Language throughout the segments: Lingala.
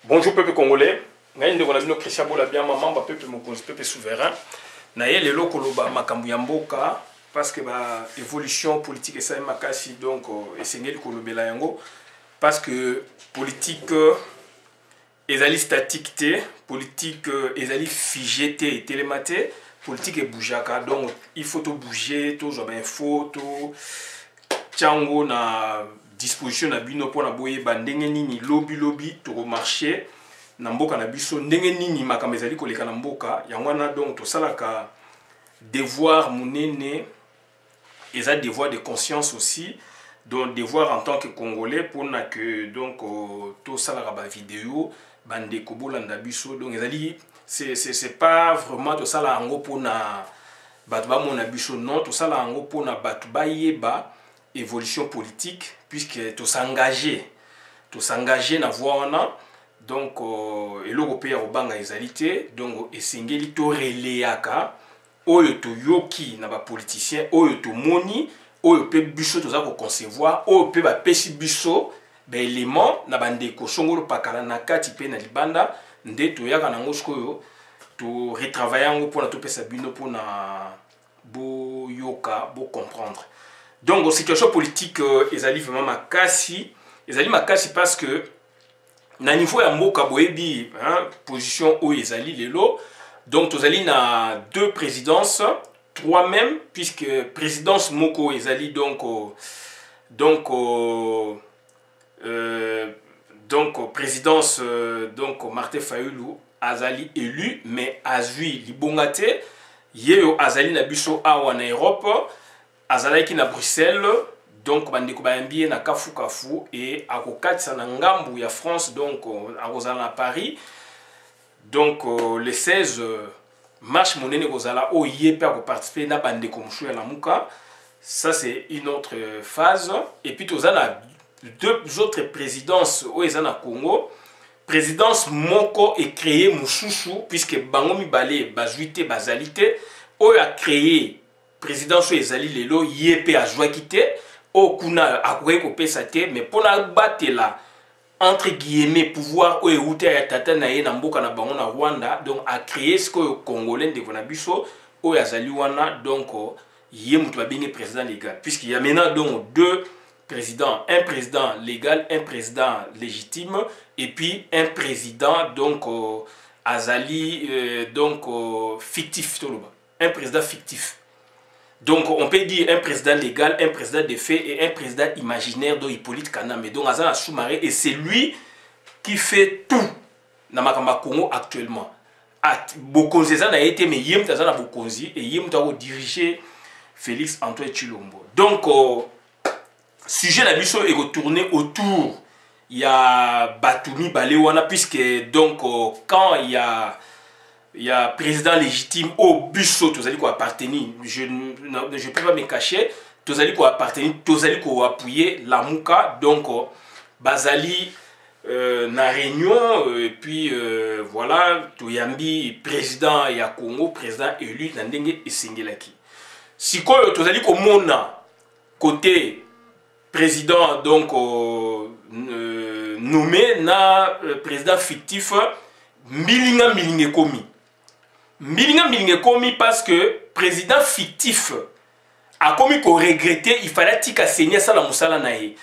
Bonjour peuple congolais. Ngaïn de Gonabino Christian Bolabia, maman, peuple mokonzi, peuple souverain. Naye le lokoloba makambu ya mboka parce que ba évolution politique et ça makasi donc esengeli kolobela yango parce que politique ezali statique te, politique ezali figé te, télématé, politique est boujaka donc il faut tout bouger, tout genre info, tout tiango na disposition na bino pour na boye ba ndenge nini lobby to marché na mboka na biso ndenge nini makambo ezali koleka na mboka yango na donc to salaka devoir munene eza devoir de conscience aussi donc devoir en tant que congolais pour na que donc to salaka ba vidéo bande ko bolanda biso donc ezali c'est pas vraiment to sala yango pour na batu ba mona biso non to sala yango pour na batu ba yeba évolution politique puisque to s'engager na voie wana donc eloko ya obanga ezalité donc esengeli to releyaka oyo to yoki na ba politicien oyo to moni oyo pe biso to za ko concevoir oyo pe ba pesi biso ba élément na bandeko songolo pakala na kati pe na libanda nde to yaka nango sikoyo to retravailler yango pour na to pesa bino pour na bo yoka bo comprendre. Donc, situation politique, ezali vraiment makasi. Ezali makasi parce que, na niveau ya mboka boyebi, position où ezali lelo. Donc, tozali na deux présidences, trois même, puisque présidence moko ezali donc présidence donc Martin Fayulu azali élu, mais azui libongate, yeyo azali na biso awa na Europe. Azalaki na Bruxelles, donc bandeko bayambiye na kafu et akokatisa na ngambu ya France, donc akozala na Paris. Donc le 16 marche monene kozala o yepe a participer na bandeko mushu ya lamuka. Ça c'est une autre phase. Et puis tozana deux autres présidences au ezana Congo. Présidence moko est créée mususu puisque bango mibale bazuite bazalité o a créé président so ezali lelo yepe azwa kité o kuna akoye ko pesa te mais pona batela entre guillemets pouvoir o euta ya tata na ye na mboka na bango na Rwanda donc a créé ce que congolais de na biso o yazali wana donc ye mutu babenge président légal puisqu'il y a maintenant donc deux présidents, un président légal, un président légitime et puis un président donc azali donc fictif toloba, un président fictif. Donc on peut dire un président légal, un président de fait et un président imaginaire de Hippolyte Kanambe. Donc Azan Soumaré et c'est lui qui fait tout dans Makamba Congo actuellement. Bokonzi a été mais Yem Tazana Bokonzi et Yem Tago dirigé Félix Antoine Chilombo. Donc sujet la mission est retourné autour il y a Batumi Balewana puisque donc quand il y a président légitime au busso, tous allez quoi appartenir, je ne peux pas me cacher, tous allez quoi appartenir, tous allez quoi appuyer la mouka, donc Bazali na réunion, et puis voilà, Toyambi, président ya Congo, président élu, Nandenge et Sengelaki. Si quoi, tous allez quoi mona, côté président donc nommé, na président fictif, Milinga komi. Milinga komi parce que président fictif a commis qu'on regrettait il fallait tika saigner ça la musala nae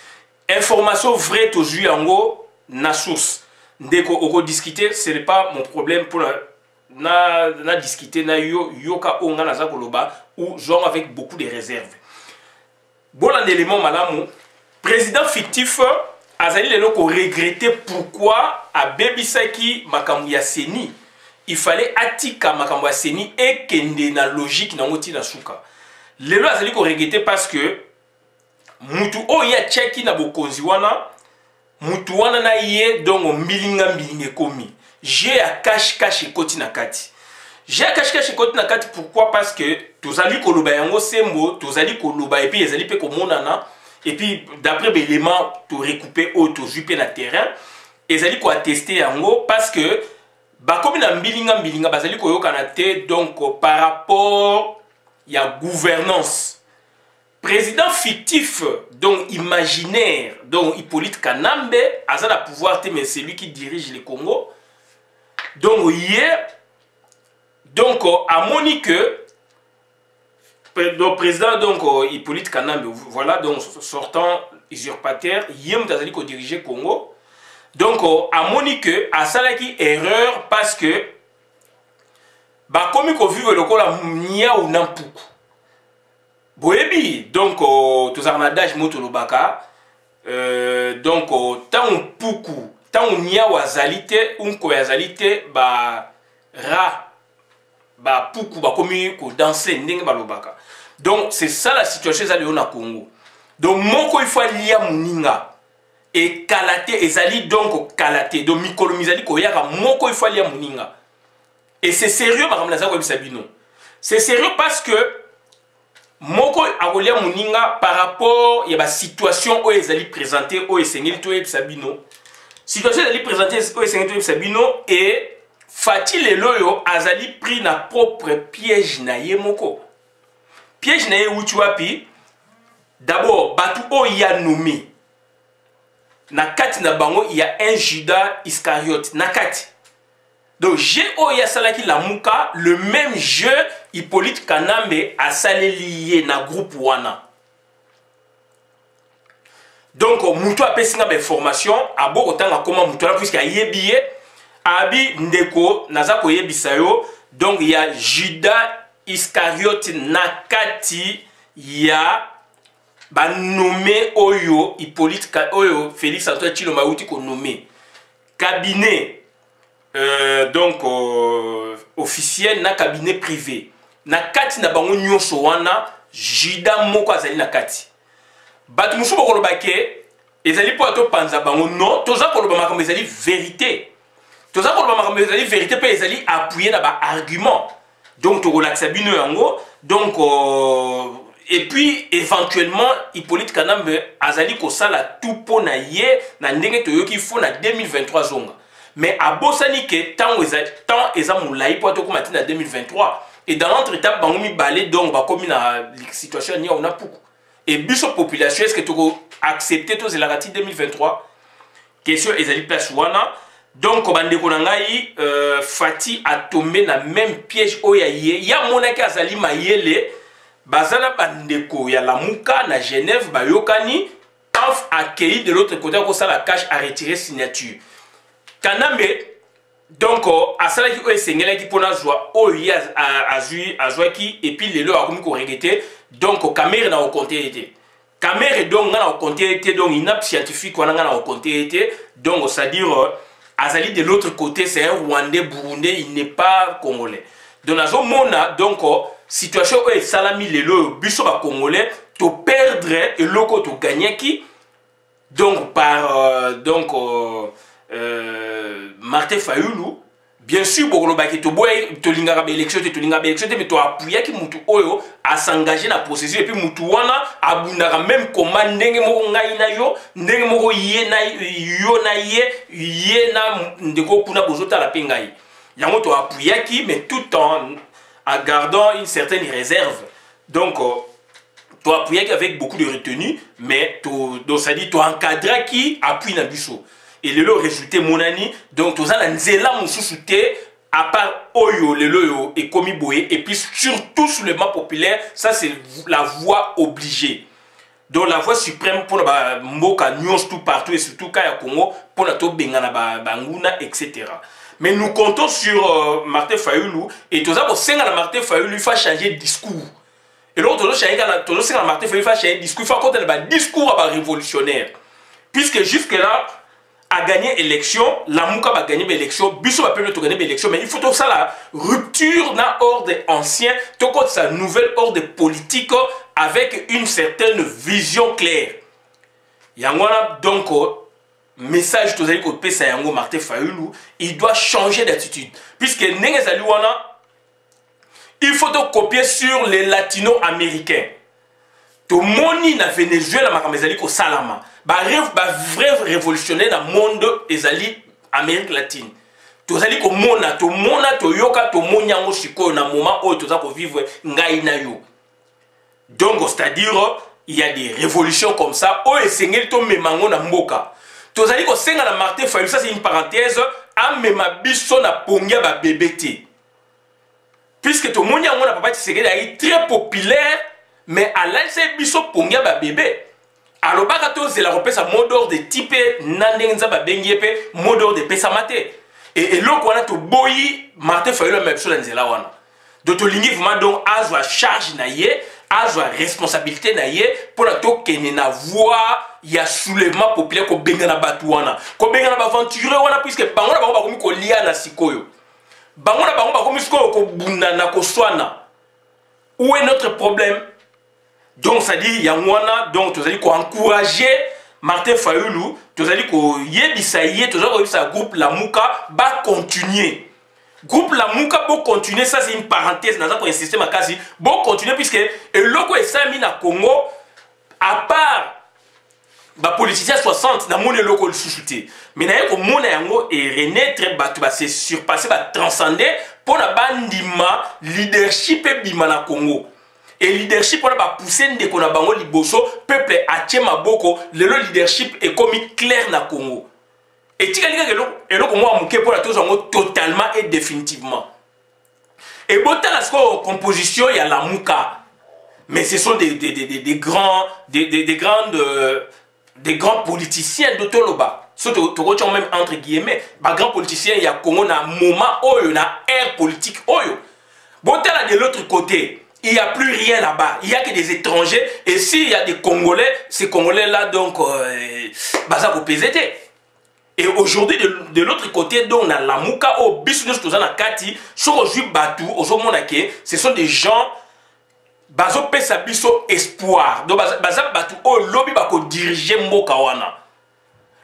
information vraie toujours yango na source ndeko oko discuter ce n'est pas mon problème pour na discuter na yoka onga na za koloba ou genre avec beaucoup de réserves bon un élément malamu président fictif azali lelo ko regretter pourquoi a bebisaki makambu ya seni il fallait atika makambo ya seni et kende na logique na ngoti na suka lelo azali ko regretter parce que mutu o ya cheki na bokonzi wana mutu wana na ye donc milinga komi j'ai à cache koti na kati j'ai à cache koti na kati pourquoi parce que tozali ko loba yango sembo tozali ko loba et puis ezali pe ko monana et puis d'après l'élément to recouper au to juper na terrain ezali ko attester yango parce que bakomi na milinga bazali ko yokana te donc par rapport ya gouvernance président fictif, donc imaginaire, donc Hippolyte Kanambe, a le pouvoir, mais c'est lui qui dirige le Congo. Donc, hier, donc, à Monique, le président, donc, Hippolyte Kanambe, voilà, donc, sortant usurpateur, hier, il a dirigé le Congo. Donc, à Monique, à Salaki, erreur, parce que, bah, comme il vit le Congo, il y a un empoukou. Boebi, donc, tous en adage motolobaka, donc, tant poukou, tant nia wazalité, unko wazalité, bah, ra, bah, poukou, bah, comme il danser, n'eng balobaka. Donc, c'est ça la situation au Congo. Donc, moko il faut lier muninga. Et kalate, ezali donc kalate. Donc, mikolo mizali koyaka, moko il faut lier muninga. Et c'est sérieux, par exemple, c'est sérieux parce que, moko akolia muninga par rapport à la situation où ils allaient présenter où ils s'engagent tout et sabino situation ils allaient présenter où ils s'engagent tout et sabino et Fati Leloyo azali pris na propre piège na ye moko piège na ye uchiwapi d'abord batu o ya nommé na kati na bango il y a un Judas Iscariote na kati. Donc, j'ai oya salaki la muka, le même jeu Hippolyte Kanambe a salé lié na groupe wana. Donc, moutou a fait une information, a beau autant comment moutou a puisqu'il y a yebiye, abi ndeko, nazako yebisayo, donc il y a Judas Iscariote nakati, il y a ba nommé Oyo Hippolyte Oyo Félix Antoine Tshilombo Mauti ko nommé cabinet. Donc officiel na cabinet privé na kati na bango nyonso wana Judas moko azali na kati batu musu bokoloba ke ezali po ato panza bango non toza koloba makambo ezali vérité toza koloba makambo ezali vérité pe ezali appuyé na ba argument donc to relaxa bino yango donc et puis éventuellement Hippolyte Kanambe azali ko sala tout po na ye na ndenge toyoki fo na 2023 zonga. Mais à Bossani, tant ils ont moulaï pour tout comme en 2023. Et dans l'entretien, bangomi balé donc va comme la situation ni on a beaucoup. Et biso population est-ce que tu accepter tous les rati 2023? Question ezali place wana. Donc bande konangai Fati a tombé dans même piège oyaye. Ya monaki azali mayele bazala bandeko ya Lamuka na Genève bayokani paf accueilli de l'autre côté ko ça la cache à retirer signature. Kanambe, donc, à ça qui est sengela qui pona joie, oyi a qui et puis les lois a comme correcté, donc caméra n'a au compté été. Caméra donc n'a au compté été donc une app scientifique on a au compté été, donc c'est-à-dire azali de l'autre côté c'est un Rwandais Burundais, il n'est pas congolais. Donc dans ce mona donc situation où est salami les lois biso ba congolais, to perdre et loko to gagner qui donc par Martin Fayulu, bien sûr, pour le bac, tu l'ingara élection, mais tu appuies qui mutu oyo à s'engager dans le processus et puis mutu wana abundara même comment ndenge moko ngai na yo, ndenge moko ye na yo na ye na ndeko puna bozota la pengai. Yango tu appuies qui, mais tout en gardant une certaine réserve. Donc tu appuies avec beaucoup de retenue, mais donc ça dit tu encadres qui appuie na biso. Et le résultat monani donc tous la nzela mususuté à part oyo le loyo et komi boye et puis surtout sur le map populaire ça c'est la voie obligée donc la voie suprême pour la mboka nyons tout partout et surtout kaya Congo pour la to bengana banguna etc. Mais nous comptons sur Martin Fayulu et tous ça pour senga la Martin Fayulu il faut changer de discours et l'autre tous senga Martin Fayulu il faut changer de discours il faut compter le discours révolutionnaire puisque jusque là a gagné l'élection, la Mouka va gagner l'élection, Bissot va peut-être gagner l'élection, mais il faut tout ça la rupture d'un ordre ancien, tout comme sa nouvelle ordre politique avec une certaine vision claire. Yangwana donc message tous les côtés ça yango Martin Fayulu, il doit changer d'attitude puisque Nengezaluana il faut donc copier sur les latino-américains. To moni na Venezuela makamezali ko salama. Ba vrai révolutionnaire dans le monde ezali Amérique latine. Tozali ko mona to yoka to monyango siko na moment où toza ko vivre ngai na yo. Donc c'est-à-dire il y a des révolutions comme ça. Oh, et Sengel to memango na mboka. Tozali ko senga na Martin Fayulu, ça c'est une parenthèse. A mema biso na pongia ba bébé. Puisque tout le monde a papa Tshisekedi est très populaire, mais à l'âge biso pongia ba bébé. Alors bakato c'est la repesa modor de type nandenza ba bengiepe modor de pesa mate. Et loko wana to boyi Martin Fayulu même chose nzela wana. Donc to lingi vraiment donc azwa charge na ye, azwa responsabilité na ye pour la to kene na voix ya soulèvement populaire ko benga na batu wana. Ko benga na ba aventureux wana puisque bango na bango ba komi ko lia na sikoyo. Bango na bango ba komi sikoyo ko bunda na ko swana. Où est notre problème? Donc ça dit yangwana donc tozali ko encourager Martin Fayulu, tozali ko yebisa ye, tozali ko yebisa groupe Lamuka ba continuer. Groupe Lamuka pour continuer, ça c'est une parenthèse, nous avons insisté ma case, pour continuer puisque le loco est sami na Congo, à part les politiciens 60, na mon loco le sous-souté. Mais na yeko mona yango et renaître batu ba se surpasser ba transcender pour na bandima leadership e bima na Congo. Et leadership pour na pousser ndeko na bango liboso peuple atie maboko, le leadership est comme clair na Congo. Et tu as totalement et définitivement. Et bon, la composition, il y a la Mouka. Mais ce sont des grands politiciens de Toloba. Surtout, même entre guillemets, les grands politiciens, il y a Congo, un moment où il y a une ère politique. Bon, de l'autre côté, il n'y a plus rien là-bas. Il n'y a que des étrangers. Et s'il y a des Congolais, ces Congolais-là, donc, ça vous PZT. Et aujourd'hui, de l'autre côté, donc, on a la Mouka, au business, tout ça, na Kati, sur aujourd'hui, Batou, aujourd'hui, ce sont des gens, bazo pesa biso espoir. Donc, baza Batou, oh, lobby, bako diriger Mboka wana.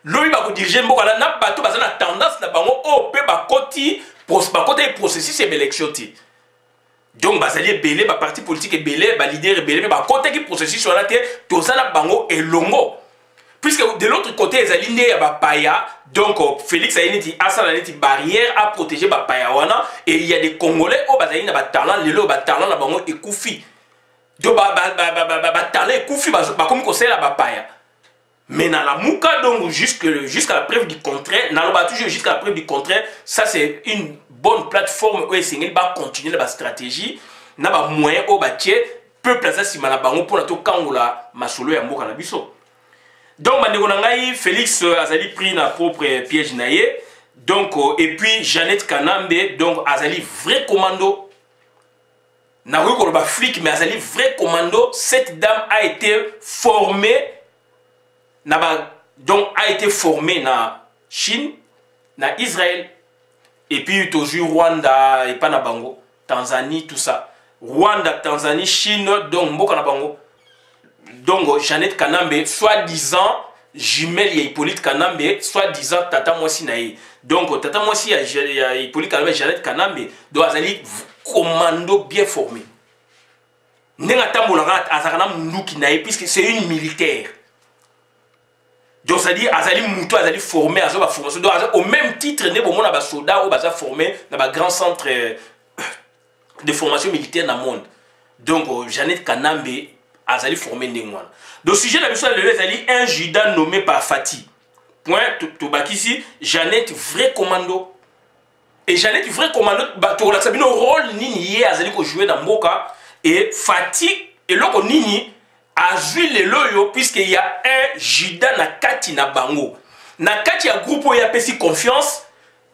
Lobby, bako diriger Mboka wana, na Batou, baza na tendance, na bango, oh, pe bakoti, processus et élection. Donc, bazali belé, ba parti politique belé, ba leader belé, ba côté qui processus sur la terre, tout ça, na bango, et longo. Puisque de l'autre côté, les alignés à Bapaya, donc Félix a une barrière à protéger Bapaya wana, et il y a des Congolais au Bazaïne à Batalan, les lots Batalan, la bango et Koufi. Donc Batalan et Koufi, comme conseil à Bapaya. Mais dans la Mouka, donc jusqu'à la preuve du contraire, dans le bas toujours jusqu'à la preuve du contraire, ça c'est une bonne plateforme où Sengel va continuer la stratégie, n'a pas moyen au bâti, peuple ça si malabango pour la to kangola masolo ya mboka na biso. Donc, Félix Azali pris na propre piège naïe. Donc, et puis Jeannette Kanambe, donc Azali vrai commando. Na pas flic, mais Azali vrai commando. Cette dame a été formée, donc a été formée na Chine, na Israël, et puis toujours Rwanda et pas na Bango, Tanzanie, tout ça. Rwanda, Tanzanie, Chine, donc Mboka na Bango. Donc, Jeannette Kanambe, soi-disant, jumelle, il y a Hippolyte Kanambe, soi-disant, Tata Mwasi Naï. Donc, Tata Mwasi, il y a Hippolyte Kanambe, Jeannette Kanambe, donc, Azali, commando bien formé. N'engata Moulanga, Azarana Moulouki Naï, puisque c'est une militaire. Donc, ça dit, Azali Moutou, Azali formé, Azali formation. Donc, au même titre, ne bon, on a des soldats, on a formé dans un grand centre de formation militaire dans le monde. Donc, Jeannette Kanambe, Azali formé Ndengwana. Donc, sujet de la mission de Azali, un juda nommé par Fatih. Point, ici, Jeannette, vrai commando. Et Jeannette, vrai commando, tu as le rôle Nini, Azali, qui jouait dans Mboka. Et Fatih, et l'autre Nini, a joué le loyo, puisqu'il y a un juda na Kati na Bango. Na Kati, il y a un groupe où il y a pessi confiance,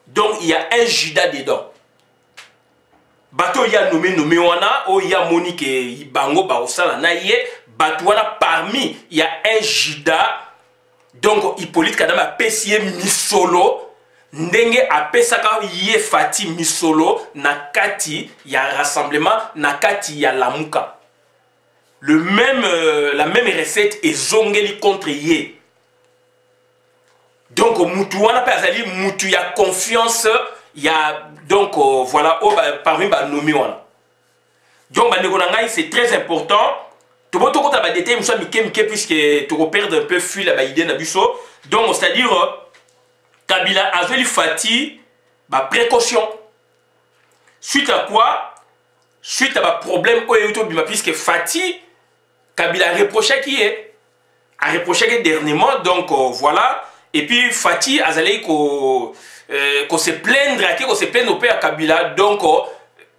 donc il y a un juda dedans. Bato ya nommé wana, o ya Monique et Bango Baosala naïe, bato wana parmi, il y a un juda, donc Hippolyte Kanambe a pessi misolo, ndenge a pesaka ye Fati misolo, na Kati, il y a un rassemblement, na Kati, il y a Lamuka. La même recette est zongeli contre ye. Donc, Moutou wana pe azali, Moutou ya confiance, il y a donc voilà parmi les nommés. Donc c'est très important. Tu peux te dire détail puisque tu repères un peu fui la idée nabuso. Donc c'est-à-dire Kabila Azali Fati précaution. Suite à quoi? Suite à un problème puisque Fati Kabila a reproché qui est, a reproché dernièrement, donc voilà. Et puis Fati Azali qu'on se plaindre, qu'on se plaindre au père Kabila, donc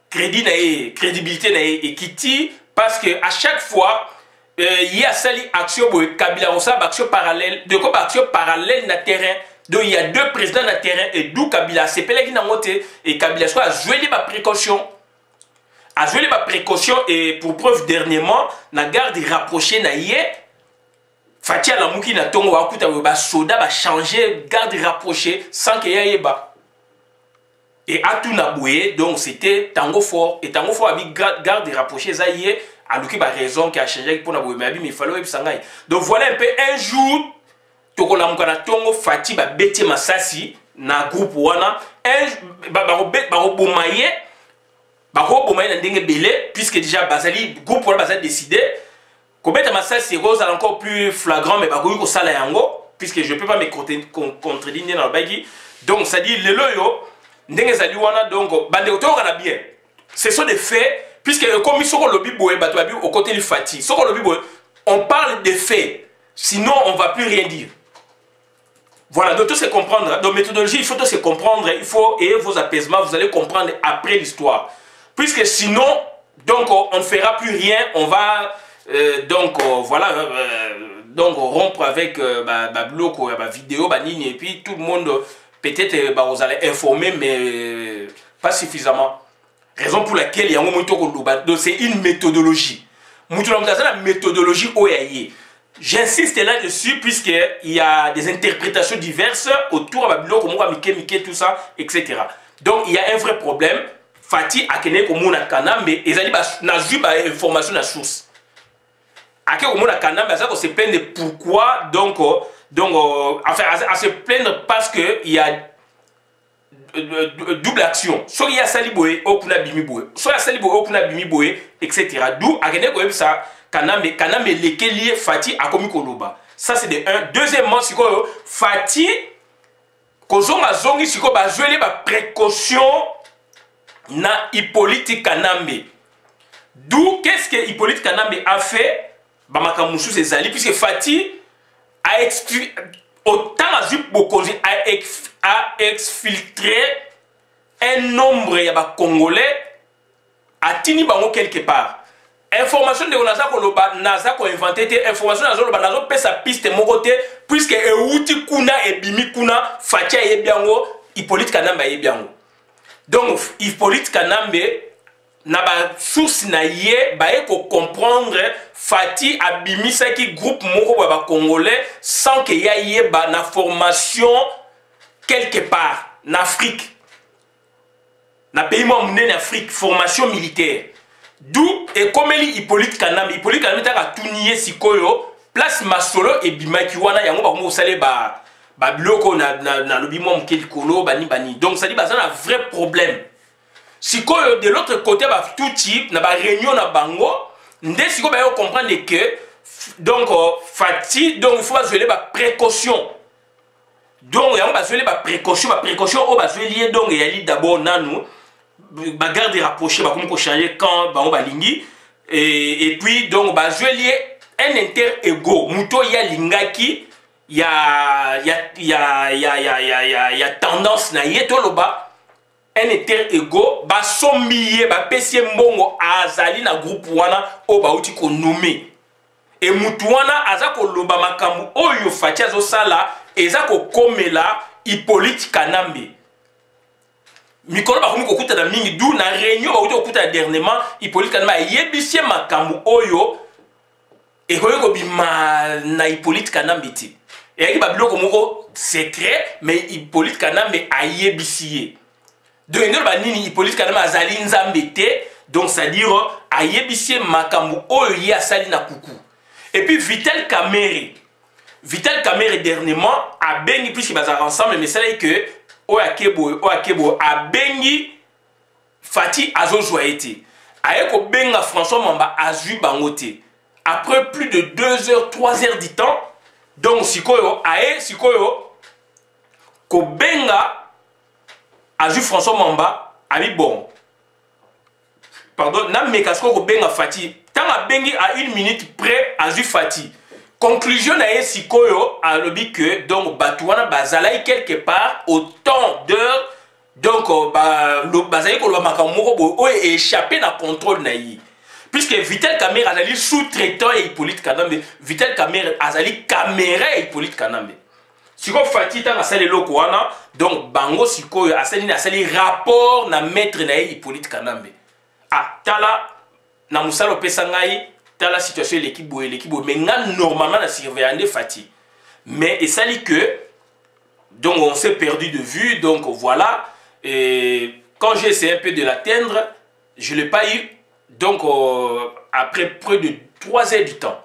crédibilité et Kiti, parce que à chaque fois il y a sali action Kabila on sa action parallèle, de quoi action parallèle na terrain. Donc il y a deux présidents na terrain et d'où Kabila c'est pelé qui n'a monté et Kabila soit a joué les précautions. A joué les précautions et pour preuve dernièrement na garde rapproché na yé Fati la mouki na tongo wa kuta ba soda ba changer garde rapproché sans qu'il y ait ba. Et à tout naboué donc c'était Tango Fort et Tango Fort avec garde rapproché ça y est à l'ouki ba raison qui a changé pour naboué mais il fallait sangai. Donc voilà un peu un jour toko la mukana tongo Fati ba beti masasi na groupe wana un ba bomaye na ndenge belé puisque déjà bazali groupe wana bazali décidé. Kobeta masasi rose encore plus flagrant mais bakoyi ko sala yango puisque je peux pas me contredire dans le bagi. Donc ça dit lelo yo ndenge zali wana donc bande otoka na bien. Ce sont des faits puisque comme soko lobi boye bato babi au côté du Fati. Soko lobi boye on parle des faits. Sinon on va plus rien dire. Voilà, donc tout se comprendre. Donc méthodologie, il faut tout se comprendre, il faut et vos apaisements, vous allez comprendre après l'histoire. Puisque sinon donc on ne fera plus rien, on va voilà donc rompre avec bloc vidéo et puis tout le monde peut-être vous allez informer mais pas suffisamment, raison pour laquelle il y a un moment donc c'est une méthodologie la méthodologie OAI. J'insiste là-dessus puisqu'il y a des interprétations diverses autour de bloc tout ça etc. Donc il y a un vrai problème. Fati a kene ko mona kana mais ezali na ju ba information na source. Ake ko mona kana mais ça ko se plaindre pourquoi donc enfin à se plaindre parce que il y a double action. Soit il y a saliboé au kuna bimi boé, soit il y a saliboé au kuna bimi boé etc. D'où a kene ko ça kana mais lesquels Fati a commis koloba. Ça c'est de un. Deuxièmement c'est quoi Fati ko zonga zongi siko ba jouer ba précaution na Hippolyte Kanambe. D'où qu'est-ce que Hippolyte Kanambe a fait Bamakamusu ses alliés puisque Fati a exfiltré un nombre de Congolais à Tini Bango quelque part. Information de Onaza Koloba Naza ko inventé information Naza Koloba Naza pe sa piste mokote puisque Euti Kuna et Bimi Kuna Fati a yebiango Hippolyte Kanambe a yebiango. Donc, Hippolyte Kanambe n'a pas source na yé baé ko comprendre Fati abimisa qui groupe moko ba congolais sans qu'il y ait na formation quelque part en Afrique. Na pays moun en Afrique formation militaire. D'où et comme li Hippolyte Kanambe ta tunier sikoyo place masolo et bimaki wana yango ba mo salé ba bloko na lobi mo mkel kolo bani donc ça dit ça un vrai problème si de l'autre côté ba tout type na ba réunion na bango ndé si ba comprendre que donc Fati donc il faut jouer ba précaution donc il va jouer ba précaution au ba jouer donc il y a d'abord nanu ba garde rapproché ba comme ko changer quand bango ba lingi et puis donc ba jouer un inter ego muto ya lingaki il y a tendance na yetoloba un inter ego ba sommier ba pesi mbongo azali na groupe wana o ba uti ko nommer et mutu wana aza ko loba makambu oyo Fati azo sala eza ko komela Hippolyte Kanambe mikolo ba komi ko kuta na mingi du na réunion ba uti ko kuta dernièrement Hippolyte Kanambe yebisie makambu oyo et ko bima na Hippolyte Kanambe ti et il y a un secret, mais Hippolyte Kanambe a yébissé. Donc, Hippolyte Kanambe a zali nzambete, donc c'est-à-dire a yébissé makambu oyo a sali na kuku. Et puis Vital Kamerhe dernièrement a bengi puisqu'il va ensemble, mais c'est que Oakebo a bengi Fati azo joyete. Ayeko benga François Mamba azu bangote. Après plus de 2 heures, 3 heures du temps. Donc, sikoyo, ko benga azu François Mamba, ami bon. Pardon, n'a mekasko ko benga Fati, tant à bengi à 1 minute près azui fati conclusion na sikoyo a lobi que donc batouana bazalai quelque part autant d'heures donc bazali ko lo makamoko bo échappé na contrôle na yi puisque Vital Kamerhe azali sous-traitant et Hippolyte Kanambe Vital Kamerhe azali caméra et Hippolyte Kanambe siko fati tant asali loko wana donc bango sikoyo asali rapport na maître na Hippolyte Kanambe ah tala na musalo pesa ngai tala situation l'équipe mais normalement na surveiller fati mais et ça dit que donc on s'est perdu de vue donc voilà et quand j'ai essayé un peu de l'atteindre je l'ai pas eu donc après près de 3 heures du temps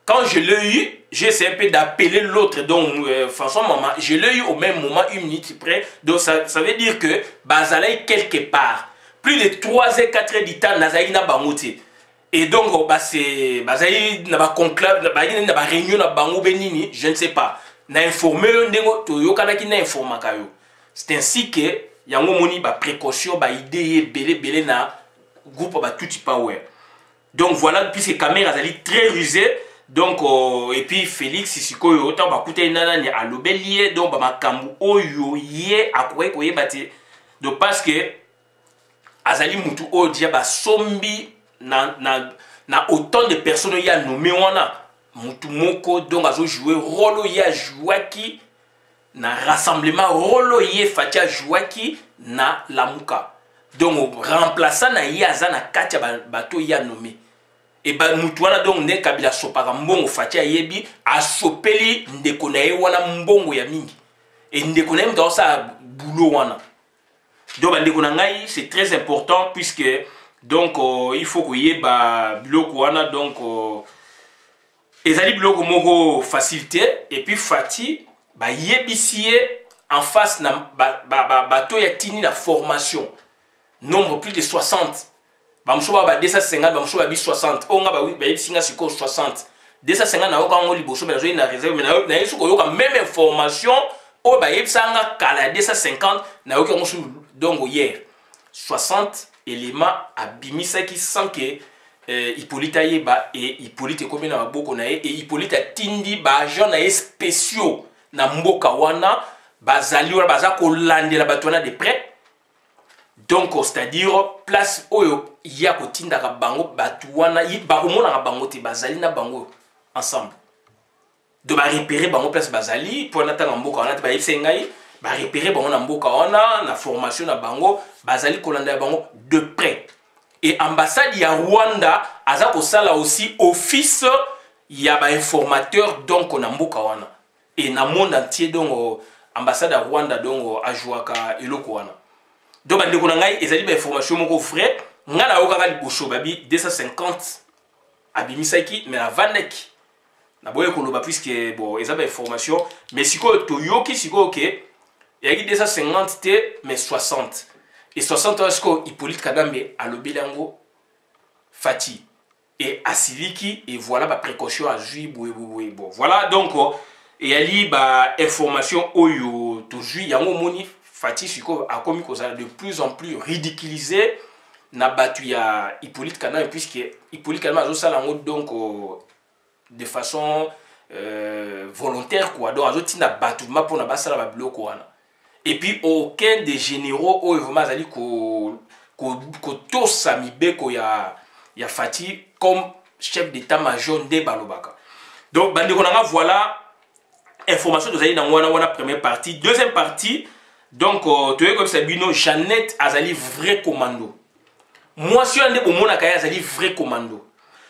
quand je l'ai eu j'ai essayé un peu d'appeler l'autre donc François Maman je l'ai eu au même moment 1 minute près donc ça veut dire que bazalai quelque part plus de 3 heures 4 heures du temps nazali na bangote et donc c'est bazali na ba conclave na ba réunion na bango benini je ne sais pas na informer ndengo to yokanaki na informaka yo c'est ainsi que yango moni ba précaution ba idée belé na groupe ba tout power donc voilà puisque caméra azali très rusé donc et puis Félix sikoyo autant ba kuta nana ni alobelier donc ba makambu oyo ye akoye koyebate donc parce que azali mutu o dia ba sombi na autant de personnes y a nommé wana mutu moko donc azo jouer rôle ya jouaki na rassemblement rôle ye fatia jouaki na lamuka donc remplaçant na ye azana katia bato ya nommé et ba mutu wana donc ne kabila sopaka mbongo fatia yebi asopeli ndeko na ye wana mbongo ya mingi et ndeko na ye mto sa boulot wana donc ndeko na ngai c'est très important puisque donc il faut que y ait bloc wana donc ezali bloc moko facilité et puis fati ba yebisie en face na bato ya tini la formation nombre plus de 60 ba msoba ba 250 ba msoba bi 60 onga ba yebisinga siko 60 250 na oka ngoli boso na zo na réserve mais na yesu ko yoka même information o ba yebisanga kala 250 na oka ngosu donc hier 60 éléments abimisa qui sent que Hippolyte Ayeba et Hippolyte comme na boko na et Hippolyte atindi ba agent na spéciaux na mboka wana bazali wala baza ko landela batona de près donc c'est-à-dire place oyo ya ko tinda ka bango batu wana ba komona ka bango te bazali na bango ensemble de ba repérer bango place bazali pour natanga mboka wana te ba yipsengai ba repérer bango na mboka wana na formation na bango bazali kolanda bango de près et ambassade ya Rwanda aza ko sala aussi office ya ba informateur donc na mboka wana et na monde entier donc ambassade ya Rwanda donc ajouaka eloko wana donc ndeko na ngai ezali ba information moko vrai ngala okaka liboso babi 250 abimisaki mais la vaneki na boye koloba puisque bon ezaba information mais siko toyoki siko OK il y a 250 T mais 60 et 60 est-ce que Hippolyte Kanambe a le bilango fati et asiliki et voilà ba précaution à jui bon voilà donc et ali ba information oyo to jui yango moni fati siko a commis cause de plus en plus ridiculisé na batu ya Hippolyte Kanambe puisque Hippolyte Kanambe azo sala ngo donc de façon volontaire quoi donc azo tina batu ma pona basala ba bloko wana et puis aucun des généraux au vraiment azali ko tosa mibeko ya Fati comme chef d'état-major de Balobaka donc bandeko nanga voilà information de na wana première partie deuxième partie donc toye comme ça bino Jeannette azali vrai commando moi si ande bomona kaya azali vrai commando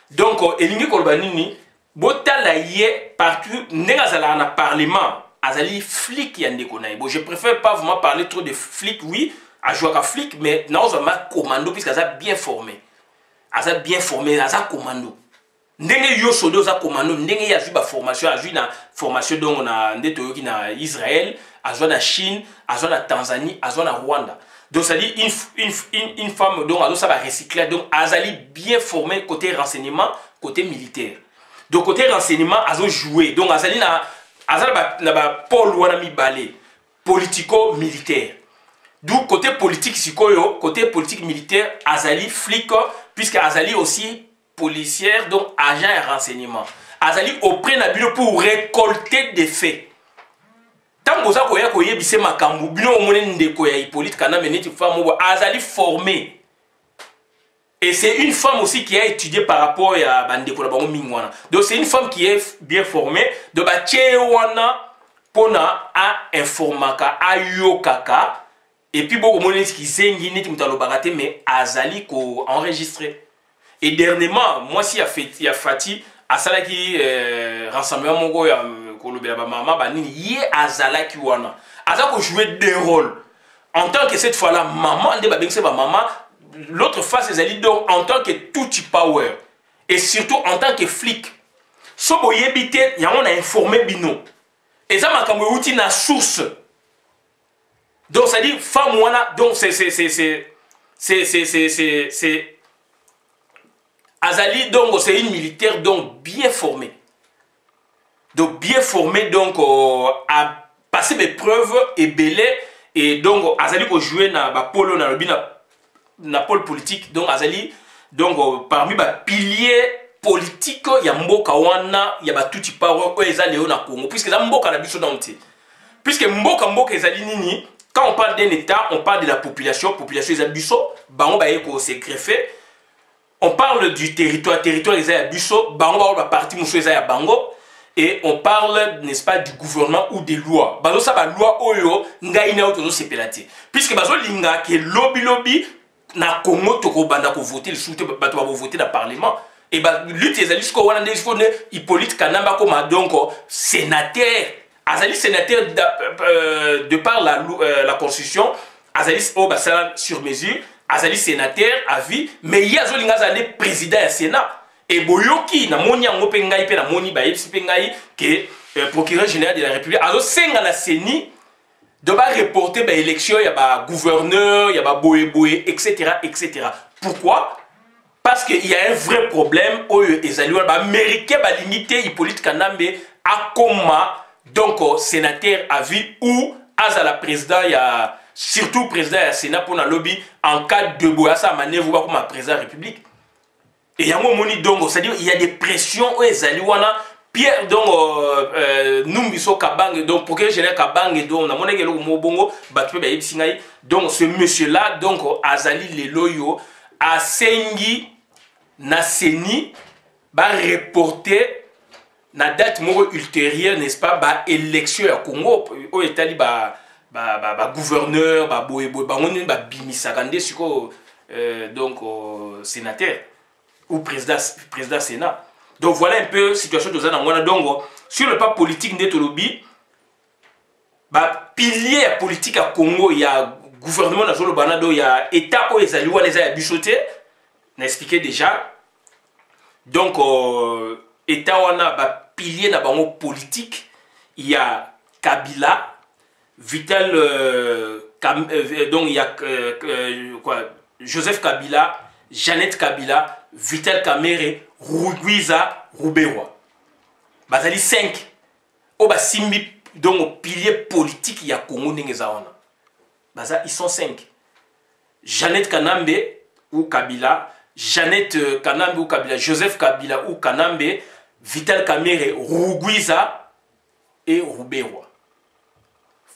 donc elingi koloba nini botala ye partout ndenga zala na parlement azali flic ya ndeko na bon je préfère pas vraiment parler trop de flic oui à jouer à flic mais non vraiment commando puisque ça bien formé asa commando ndenge yo sodo za commando ndenge ya ba formation a na formation donc na ndeto yoki na Israël a na Chine a na Tanzanie a na Rwanda donc ça dit une femme donc a ça va recycler donc azali bien formé côté renseignement côté militaire donc côté renseignement azo jouer donc azali na ba Paul wana mibale politico militaire d'où côté politique sikoyo côté politique militaire azali flic puisque azali aussi policière, donc agent et renseignement. Azali auprès de bino pour récolter des faits. Tant que vous avez koyebise makambu, bino omone ndeko ya Hippolyte Kana meneti femme azali formé. Et c'est une femme aussi qui a étudié par rapport à bandeko la bango mingwana. Donc c'est une femme qui est bien formée de ba wana pona a informaka a yokaka et puis beaucoup de gens qui zengi neti mutalo bagate mais azali ko enregistré. Et dernièrement moi si il y a Fati asala qui rassemblement mongo ya kolobela ba mama banini ye azala ki wana azala ko jouer deux rôles en tant que cette fois là maman de ba bengse ba maman l'autre face ezali donc en tant que touchy power et surtout en tant que flic so boyebite yango na informé bino eza makambo outi na source donc ça dit femme wana donc c'est Azali donc c'est une militaire donc bien formée. Donc bien formée donc a passé des preuves et belé et donc Azali ko jouer na ba polo na lobi na pôle politique donc Azali donc parmi ba piliers politiques ya mboka wana ya ba tuti paro o eza leo na Congo puisque za mboka na biso donté. Puisque mboka ezali nini quand on parle d'un état on parle de la population eza biso bango ba yeko se greffer. On parle du territoire les Abisso, Bango va partie Moussouza Bango, et on parle, n'est-ce pas, du gouvernement ou des lois. Bazo ça va loi oyo ngaina autour se pelati. Puisque bazo linga que lobby na Congo toko banda ko voter le soute bato va voter dans le parlement et ba lutte les alliés ko wana ndefo ne Hippolyte Kanamba comme donc sénateur azali sénateur de par la constitution azali o basala sur mesure. Azali sénateur à vie, mais il y a zolingazane président du Sénat. Et boyoki na moni yango pe ngai pe na moni ba yepsi pe ngai que procureur général de la République azo senga na seni de ba reporter ba élection ya ba gouverneur, ya ba boye etc. Pourquoi? Parce qu'il y a un vrai problème au ezali ba américain ba limité Hippolyte Kanambe a koma donc sénateur à vie ou azala président ya surtout président du Sénat pour le lobby en cas de boyassa manœuvre comme président de la République. Et il y a un moment donc, c'est-à-dire il y a des pressions où les Aliwana, Pierre donc Numbiso Kabang donc pour que général Kabang donc na mona gelo mobongo batwe ba yebsingai donc ce monsieur là donc Azali Leloyo a sengi na seni ba reporter na date moko ultérieure n'est-ce pas ba élection à Congo au Italie ba gouverneur, ba bimisakande suko donc sénateur ou président Sénat. Donc voilà un peu la situation de Zanangwana. Donc sur le plan politique ndetolobi ba pilier politique à Congo, il y a gouvernement national banado, il y a état o ezali wana eza ya bichoté, n'a expliqué déjà. Donc état wana ba pilier na bango politique, il y a Kabila Vital, donc il y a Joseph Kabila, Jeannette Kabila, Vital Kamerhe, Rugwiza, Ruberwa. Bazali 5. Oba simbi donc au pilier politique il y a Congo n'engezaona. Baza ils sont 5. Jeannette Kanambe ou Kabila, Jeannette Kanambe ou Kabila, Joseph Kabila ou Kanambe, Vital Kamerhe, Rugwiza et Ruberwa.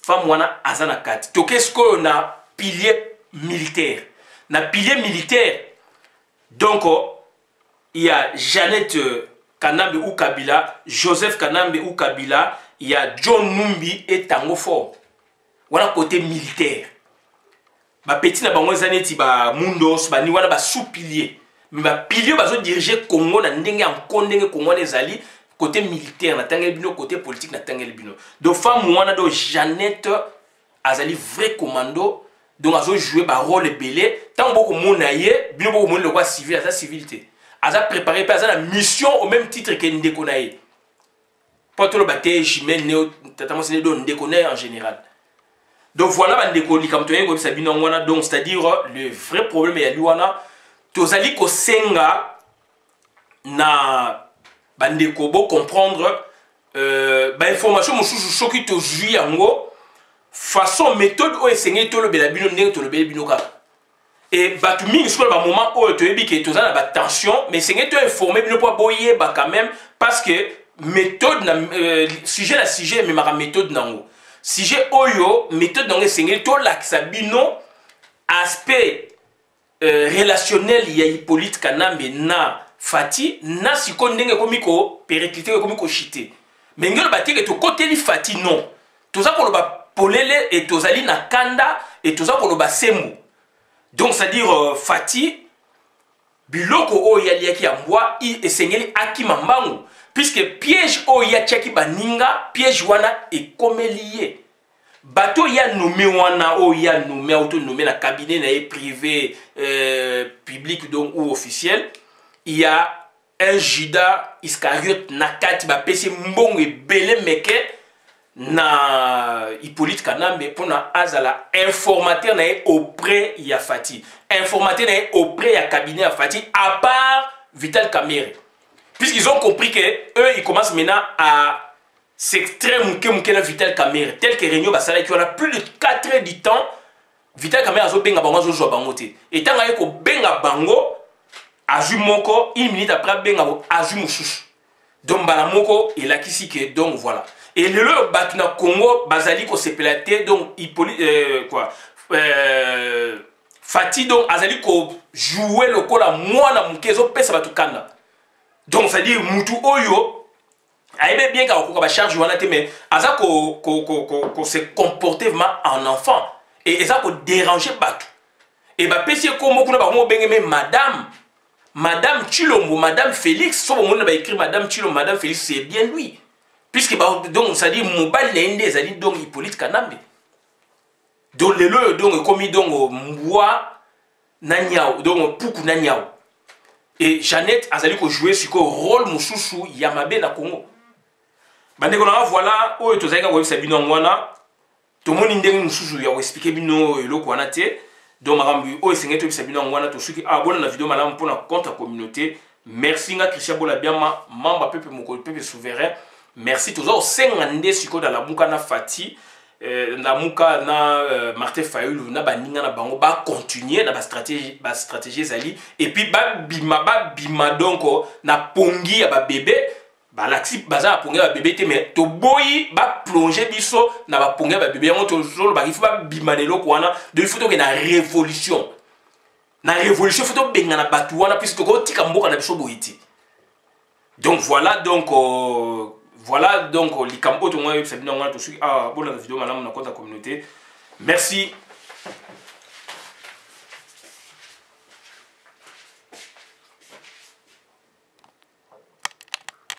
Femme wana azana kati. To qu'est-ce qu'on a pilier militaire. Na pilier militaire. Donc il y a Jeannette Kanambe ou Kabila, Joseph Kanambe ou Kabila, il y a John Numbi et Tango Fort. Voilà côté militaire. Ba petit na bango zaneti ba mundos ba ni wana ba sous pilier. Mais ba pilier bazo diriger Congo na ndenge en kondenge Congo les ali. Côté militaire, na tangel bino, côté politique, na tangel bino. Donc, femme ouana do Jeannette azali vrai commando, donc azo jouer ba rôle belé. Tant beaucoup mon aye, bino beaucoup mon le roi civil, à sa civilité. Aza préparé pas la mission au même titre que Ndekonaye. Pas tout le bataille, Jimène, Néo, Tatamo Sénédo, Ndekonaye en général. Donc voilà, ba Ndekoli, comme tu as dit, Sabino ouana, donc c'est-à-dire le vrai problème est à l'ouana. Tozali ko senga na bandeko bo comprendre ba information mosusu soki to zui yango façon méthode o enseigner to le belabino ndenge to le belabino ka et bato mingi sur le moment où tu es que tu as la tension mais c'est que tu es informé bien pour boyer bah quand même parce que méthode sujet la sujet mais ma méthode nango sujet oyo méthode nango c'est que to la sabino aspect relationnel ya Hippolyte Kanambe na Fati na siko ndenge komiko périclité komiko chité mais ngelo batike to côté li Fati non toza ko ba polele et tozali na kanda et toza ko ba semu. Donc, c'est-à-dire, Fati, biloko o yaliaki ya mbwa, i esengeli aki mambangu. Puisque piège o yatiaki baninga, piège wana e komeliye. Bato ya nommé wana, o ya nommé, auto nommé na cabinet na privé, public donc, ou officiel. Il y a un Judas Iscariote nakati ba pesi mbongo e belé meke. Na Hippolyte Kanambe pour na azala informateur na auprès ya Fati informateur na auprès ya cabinet ya Fati à part Vital Kamerhe puisqu'ils ont compris que eux ils commencent maintenant à s'extraire muke na Vital Kamerhe tel que réunion basala qui aura plus de 4 heures du temps Vital Kamerhe azo benga bango zo bango te et tant ko benga bango azu moko 1 minute après benga azu mususu donc bala moko et la kisi que donc voilà. Et le Batuna Congo, Bazali ko sepelate donc Hippolyte Fati donc Azali ko jouer le col à moi na mukezo pesa batukana. Donc ça dit mutu oyo aibe bien ka ko ba charge wana te mais aza ko se comporter vraiment en enfant et ça ko déranger batu. Et ba pesi ko mo kuna ba mo benge mais madame Chilombo, madame Félix, so mo na ba écrit madame Chilombo, madame Félix c'est bien lui. Puisque donc ça dit mobile n'est ça dit donc Hippolyte Kanambe donc les lois donc commis donc moi nanyao donc puku nanyao et Jeannette azali ko jouer sur ko rôle mususu yamabe na Congo bande ko na voilà o to zaika ko sabino ngwana to moni ndenge mususu ya expliquer bino eloko wana te donc marambi o esengeto sabino ngwana to suki abona na vidéo malamu pour na compte communauté merci nga Christian Bola Biama membre peuple moko peuple souverain. Merci toujours. 50 siko dans la muka na Fati, na muka na Martin Fayulu na baninga na bango ba continuer na ba stratégie zali et puis ba bima donc na pongi ya ba bébé ba laxi baza pongi ya ba bébé te mais to boyi ba plonger biso na ba pongi ya ba bébé yango to jolo ba il faut ba bima lelo kwana de il faut que na révolution faut to benga na batu wana puisque to ko tika mboka na biso boyiti. Donc voilà donc voilà donc les campos de moi c'est bien on a tout suite ah bon la vidéo madame on a compte la communauté merci.